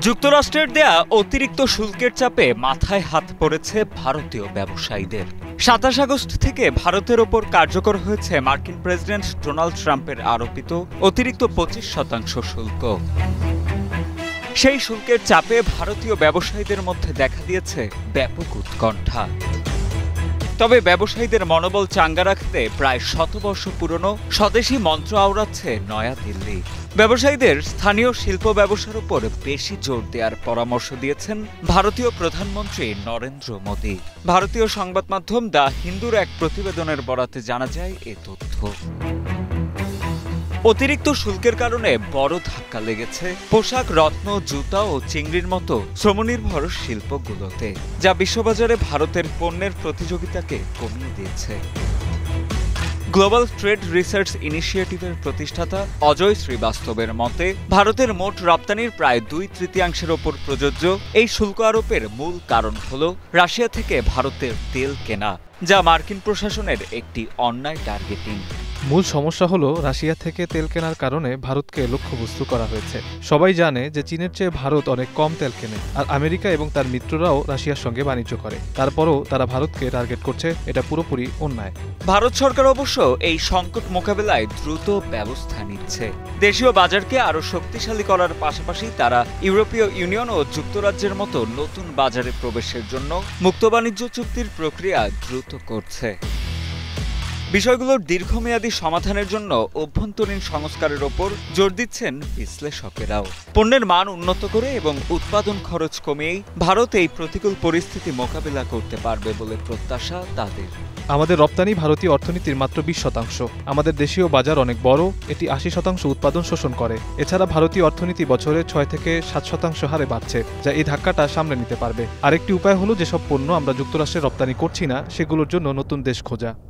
যুক্তরাষ্ট্রের দেয়া অতিরিক্ত শুল্কের চাপে মাথায় হাত পড়েছে ভারতীয় ব্যবসায়ীদের। ২৭ আগস্ট থেকে ভারতের ওপর কার্যকর হয়েছে মার্কিন প্রেসিডেন্ট ডোনাল্ড ট্রাম্পের আরোপিত অতিরিক্ত ২৫% শুল্ক। সেই শুল্কের চাপে ভারতীয় ব্যবসায়ীদের মধ্যে দেখা দিয়েছে ব্যাপক উৎকণ্ঠা। তবে ব্যবসায়ীদের মনোবল চাঙ্গা রাখতে প্রায় শতবর্ষ পুরনো স্বদেশি মন্ত্র আওড়াচ্ছে নয়াদিল্লি। ব্যবসায়ীদের স্থানীয় শিল্প ব্যবসার উপর বেশি জোর দেওয়ার পরামর্শ দিয়েছেন ভারতীয় প্রধানমন্ত্রী নরেন্দ্র মোদী। ভারতীয় সংবাদ মাধ্যম দ্য হিন্দুর এক প্রতিবেদনের বরাতে জানা যায় এ তথ্য। অতিরিক্ত শুল্কের কারণে বড় ধাক্কা লেগেছে পোশাক, রত্ন, জুতা ও চিংড়ির মতো শ্রমনির্ভর শিল্পগুলোতে, যা বিশ্ববাজারে ভারতের পণ্যের প্রতিযোগিতাকে কমিয়ে দিয়েছে। গ্লোবাল ট্রেড রিসার্চ ইনিশিয়েটিভের প্রতিষ্ঠাতা অজয় শ্রীবাস্তবের মতে, ভারতের মোট রপ্তানির প্রায় ২/৩ ওপর প্রযোজ্য এই শুল্ক আরোপের মূল কারণ হল রাশিয়া থেকে ভারতের তেল কেনা, যা মার্কিন প্রশাসনের একটি অন্যায় টার্গেটিং। মূল সমস্যা হলো রাশিয়া থেকে তেল কেনার কারণে ভারতকে লক্ষ্যবস্তু করা হয়েছে। সবাই জানে যে চীনের চেয়ে ভারত অনেক কম তেল কেনে, আর আমেরিকা এবং তার মিত্ররাও রাশিয়ার সঙ্গে বাণিজ্য করে। তারপরও তারা ভারতকে টার্গেট করছে, এটা পুরোপুরি অন্যায়। ভারত সরকার অবশ্য এই সংকট মোকাবেলায় দ্রুত ব্যবস্থা নিচ্ছে। দেশীয় বাজারকে আরও শক্তিশালী করার পাশাপাশি তারা ইউরোপীয় ইউনিয়ন ও যুক্তরাজ্যের মতো নতুন বাজারে প্রবেশের জন্য মুক্ত বাণিজ্য চুক্তির প্রক্রিয়া দ্রুত করছে। বিষয়গুলোর দীর্ঘমেয়াদী সমাধানের জন্য অভ্যন্তরীণ সংস্কারের ওপর জোর দিচ্ছেন বিশ্লেষকেরাও। পণ্যের মান উন্নত করে এবং উৎপাদন খরচ কমিয়েই ভারত এই প্রতিকূল পরিস্থিতি মোকাবিলা করতে পারবে বলে প্রত্যাশা তাদের। আমাদের রপ্তানি ভারতীয় অর্থনীতির মাত্র ২০%। আমাদের দেশীয় বাজার অনেক বড়, এটি ৮০% উৎপাদন শোষণ করে। এছাড়া ভারতীয় অর্থনীতি বছরে ৬ থেকে ৭% হারে বাড়ছে, যা এই ধাক্কাটা সামলে নিতে পারবে। আরেকটি উপায় হলো যেসব পণ্য আমরা যুক্তরাষ্ট্রে রপ্তানি করছি না, সেগুলোর জন্য নতুন দেশ খোঁজা।